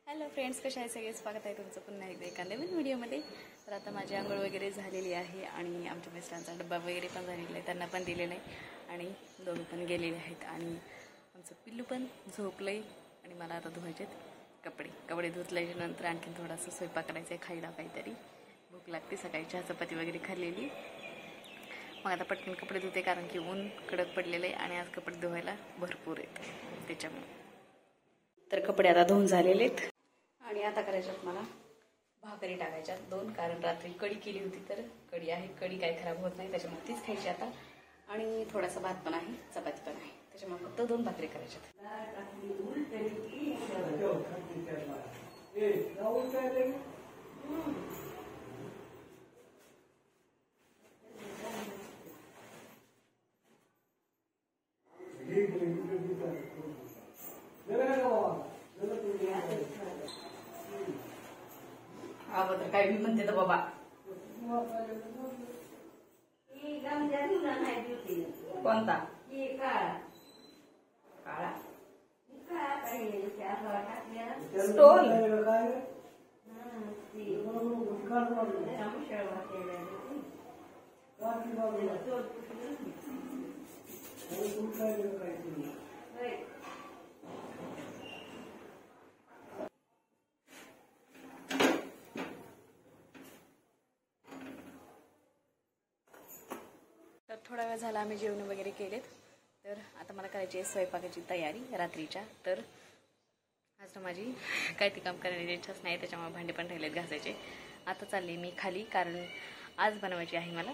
Hello friends, कशा आहे सगळे? स्वागत आहे तुमचं पुन्हा एकदा एका नवीन व्हिडिओमध्ये. तर आता माझी आंघोळ वगैरे झालेली आहे आणि आमच्या मिस्टरांचा डब्बा वगैरे पण झालेला आहे, त्यांना पण दिलेला आहे आणि दोघं पण गेलेले आहेत आणि आमचं पिल्लू पण झोपलं आहे. आणि मला आता धुवायचे कपडे धुतल्यानंतर आणखीन थोडासा स्वयंपाक करायचा आहे, खायला काहीतरी भूक लागते. सकाळी चहा चपाती वगैरे खाल्लेली. मग आता पटकन कपडे धुते कारण की ऊन कडक पडलेलं आहे आणि आज कपडे धुवायला भरपूर आहेत त्याच्यामुळे. तर कपडे आता धुवून झालेले आहेत आणि आता करायच्यात मला भाकरी टाकायच्यात 2, कारण रात्री कढी केली होती तर कढी आहे. कढी काही खराब होत नाही त्याच्यामुळे तीच खायची आता. आणि थोडासा भात पण आहे, चपाती पण आहे, त्याच्यामुळे फक्त 2 भाकरी करायच्यात. तर काय मी म्हणते तर बाबा कोणता काळा स्टोन तर थोडा वेळ झाला आम्ही जेवण वगैरे केलेत. तर आता मला करायची आहे स्वयंपाकाची तयारी रात्रीच्या. तर आज तर माझी काय ती काम करण्याची इच्छाच नाही, त्याच्यामुळे भांडे पण राहिलेत घासायचे. आता चालली मी खाली कारण आज बनवायची आहे मला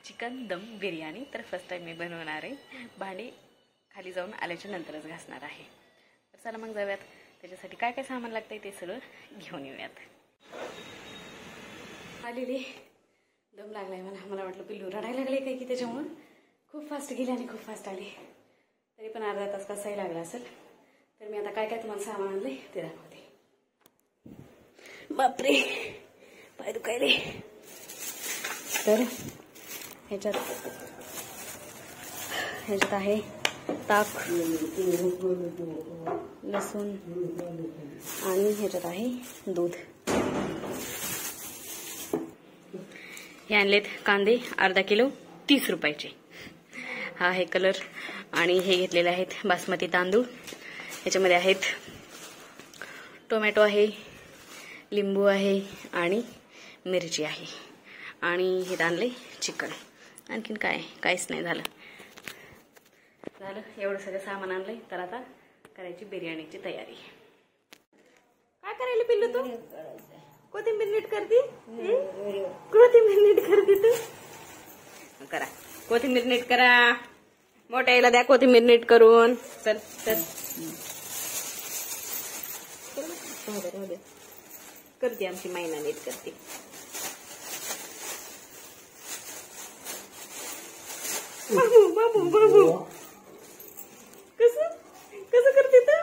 चिकन दम बिर्याणी. तर फर्स्ट टाईम मी बनवणार आहे. भांडी खाली जाऊन आल्याच्या नंतरच घासणार आहे. तर चला मग जाऊयात. त्याच्यासाठी काय काय सामान लागतं ते सगळं घेऊन येऊयात. आलेली दम लागलाय मला वाटलं पिल्लू रडायला लागले काय की, त्याच्यामुळं खूप फास्ट गेले आणि खूप फास्ट आले. तरी पण अर्धा तास कसाही लागला असेल. तर मी आता काय काय तुम्हाला सामान आणलंय ते दाखवते. बापरे, पाय दुखायले. तर ह्याच्यात आहे ताक, लसूण आणि ह्याच्यात आहे दूध. हे आणलेत कांदे अर्धा किलो 30 रुपयाचे. हा आहे कलर. आणि हे घेतलेले आहेत बासमती तांदूळ. ह्याच्यामध्ये आहेत टोमॅटो आहे, लिंबू आहे आणि मिरची आहे. आणि हे आणले चिकन. आणखीन काहीच नाही झालं. एवढं सगळं सामान आणलंय. तर आता करायची बिर्याणीची तयारी. काय करायला पिल्लू तू? कोथिंबीर नीट करते. कोथिंबीर नीट करते तू. करा कोथिंबीर नीट करा. मोठ्या याला द्या कोथिंबीर नीट करून. चल चल करते आमची मायना नीट करते. बाबू बाबू बाबू कसं करते तर.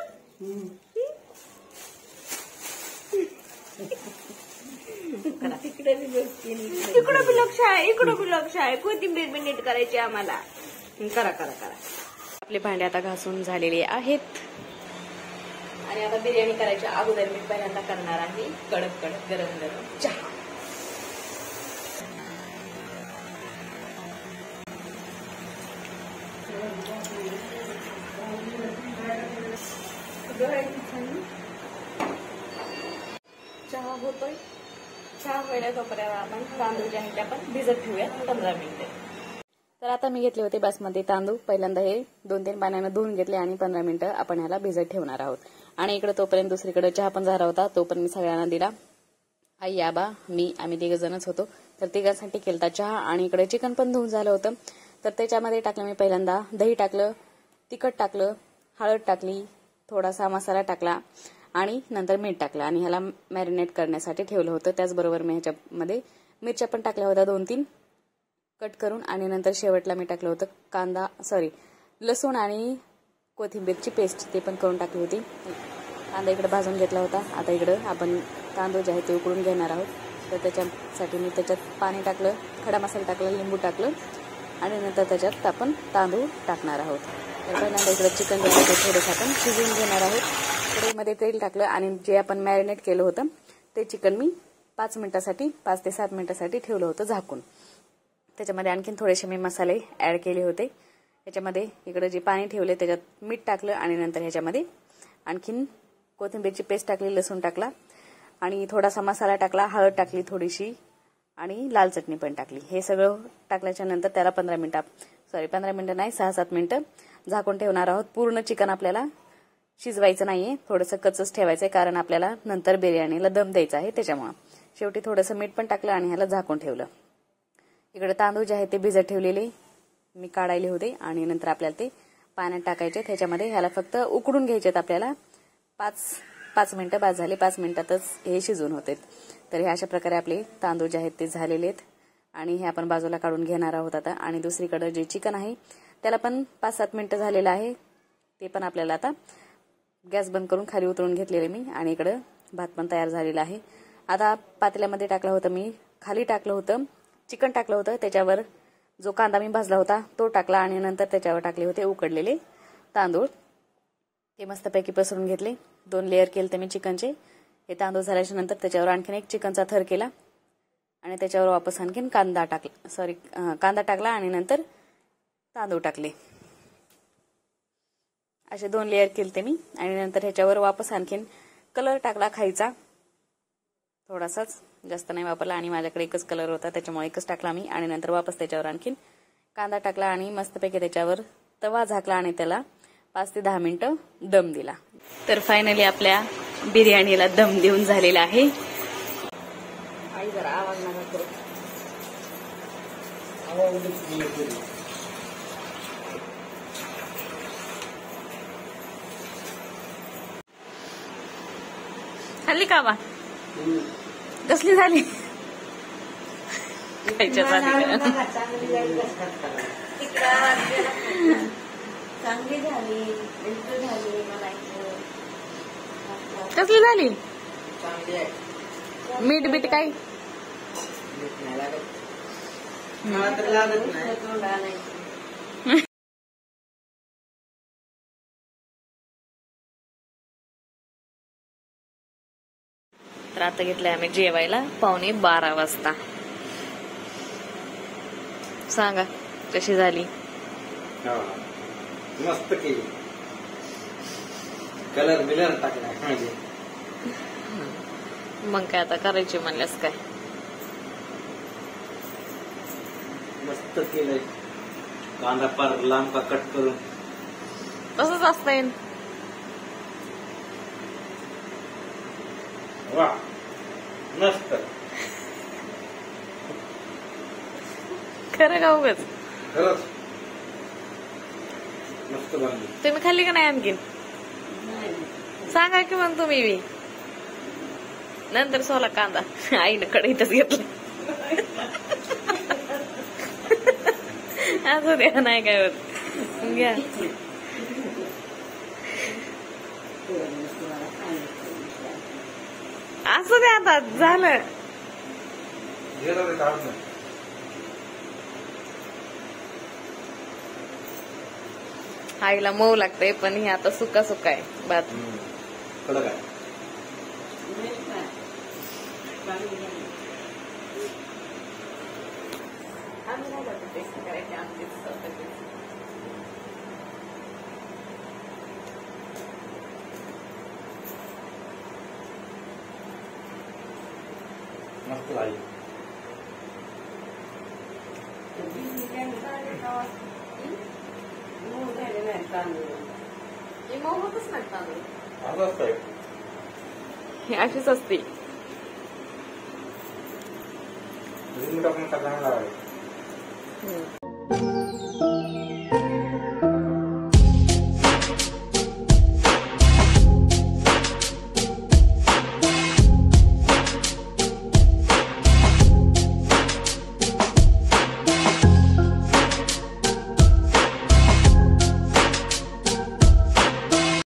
इकडं बी लक्ष आहे, इकडं बी लक्ष आहे. कोथिंबीर बी नीट करायची आम्हाला. करा करा करा. आपले भांडे आता घासून झालेले आहेत. आणि आता बिर्याणी करायच्या अगोदर मी पहिल्यांदा करणार आहे कडक कडक गरम गरम चहा. चहा होतोय. चहा व्हायला तोपर्यंत आपण तांदूळ जे आहे ते आपण भिजत ठेवूयात 15 मिनिटे. तर आता मी घेतले होते बासमती तांदूळ. पहिल्यांदा हे 2-3 पाण्यानं धुवून घेतले आणि 15 मिनिटं आपण ह्याला भिजत ठेवणार आहोत. आणि इकडे तोपर्यंत दुसरीकडे चहा पण झाला होता, तो पण मी सगळ्यांना दिला. आई, आबा, मी, आम्ही 3 जणच होतो. तर 3घांसाठी केलता चहा. आणि इकडे चिकन पण धुवून झालं होतं. तर त्याच्यामध्ये टाकलं मी पहिल्यांदा दही टाकलं, तिखट टाकलं, हळद टाकली, थोडासा मसाला टाकला आणि नंतर मीठ टाकलं आणि ह्याला मॅरिनेट करण्यासाठी ठेवलं होतं. त्याचबरोबर मी ह्याच्यामध्ये मिरच्या पण टाकल्या होत्या 2-3 कट करून. आणि नंतर शेवटला मी टाकलं होतं लसूण आणि कोथिंबीरची पेस्ट, ते पण करून टाकली होती. कांदा इकडे भाजून घेतला होता. आता इकडं आपण तांदूळ जे आहे ते उकळून घेणार आहोत. तर त्याच्यासाठी मी त्याच्यात पाणी टाकलं, खडा मसाला टाकला, लिंबू टाकलं आणि नंतर त्याच्यात आपण तांदूळ टाकणार आहोत. तर पहिल्यांदा इकडे चिकन जे आहे ते थोडंसं आपण शिजवून घेणार आहोत. कढईमध्ये तेल टाकलं आणि जे आपण मॅरिनेट केलं होतं ते चिकन मी 5 मिनिटासाठी 5 ते 7 मिनिटासाठी ठेवलं होतं झाकून. त्याच्यामध्ये आणखीन थोडेसे मी मसाले ऍड केले होते. त्याच्यामध्ये इकडे जे पाणी ठेवले त्याच्यात मीठ टाकलं आणि नंतर ह्याच्यामध्ये आणखीन कोथिंबीरची पेस्ट टाकली, लसूण टाकला आणि थोडासा मसाला टाकला, हळद टाकली थोडीशी आणि लाल चटणी पण टाकली. हे सगळं टाकल्याच्या नंतर त्याला 15 मिनिटं नाही 6-7 मिनिटं झाकून ठेवणार आहोत. पूर्ण चिकन आपल्याला शिजवायचं नाहीये, थोडंसं कच्चच ठेवायचंय कारण आपल्याला नंतर बिर्याणीला दम द्यायचा आहे. त्याच्यामुळे शेवटी थोडंसं मीठ पण टाकलं आणि ह्याला झाकून ठेवलं. इकडे तांदूळ जे आहे ते भिजत ठेवलेले मी काढायले होते आणि नंतर आपल्याला ते पाण्यात टाकायचे. त्याच्यामध्ये ह्याला फक्त उकडून घ्यायचेत आपल्याला. 5 मिनिटं बाद झाले, 5 मिनिटातच हे शिजून होते. तर हे अशा प्रकारे आपले तांदूळ जे आहेत ते झालेले आहेत आणि हे आपण बाजूला काढून घेणार आहोत आता. आणि दुसरीकडे जे चिकन आहे त्याला पण 5-7 मिनिटं झालेलं आहे, ते पण आपल्याला आता गॅस बंद करून खाली उतरून घेतलेले मी. आणि इकडं भात पण तयार झालेला आहे. आता पातेल्यामध्ये टाकलं होतं मी, खाली टाकलं होतं चिकन टाकलं होतं, त्याच्यावर जो कांदा मी भाजला होता तो टाकला आणि नंतर त्याच्यावर टाकले होते उकडलेले तांदूळ. ते मस्तपैकी पसरून घेतले. 2 लेअर केले ते मी चिकनचे. हे तांदूळ झाल्याच्या नंतर त्याच्यावर आणखीन एक चिकनचा थर केला आणि त्याच्यावर वापस आणखीन कांदा टाकला आणि नंतर तांदूळ टाकले. असे 2 लेअर केले ते मी आणि नंतर ह्याच्यावर वापस आणखीन कलर टाकला खायचा, थोडासाच, जास्त नाही वापरला आणि माझ्याकडे एकच कलर होता त्याच्यामुळे एकच टाकला मी. आणि नंतर वापस त्याच्यावर आणखीन कांदा टाकला आणि मस्तपैकी त्याच्यावर तवा झाकला आणि त्याला 5 ते 10 मिनिटं दम दिला. तर फायनली आपल्या बिर्याणीला दम देऊन झालेला आहे. आई जरा आवाज नका करू. खाल्ली का बा? कसली झाली? चांगली झाली, कसली झाली? मीठ बीट काही तर आता घेतलंय आम्ही जेवायला 11:15 वाजता. सांगा कशी झाली? मस्त केली, कलर बिलर टाकला. मग काय आता करायची म्हणल्यास काय, मस्त केलंय. कांदा पार लांब का कट करून तसंच असतंय. वा मस्त. खरं का उगाच? खरंच मस्त बनली. तुम्ही खाल्ली का नाही आणखीन? सांगा की मग तुम्ही बी. नंतर सोला कांदा आईनं कढईतच घेतला. असं द्या, नाही काय होत. घ्या. असं द्या, आता झालं. आईला मऊ लागतंय पण हे आता सुका सुका आहे भात. कडक आहे. मस्त लागली. हे अशीच असते. टाकून टाकायला लावायचं.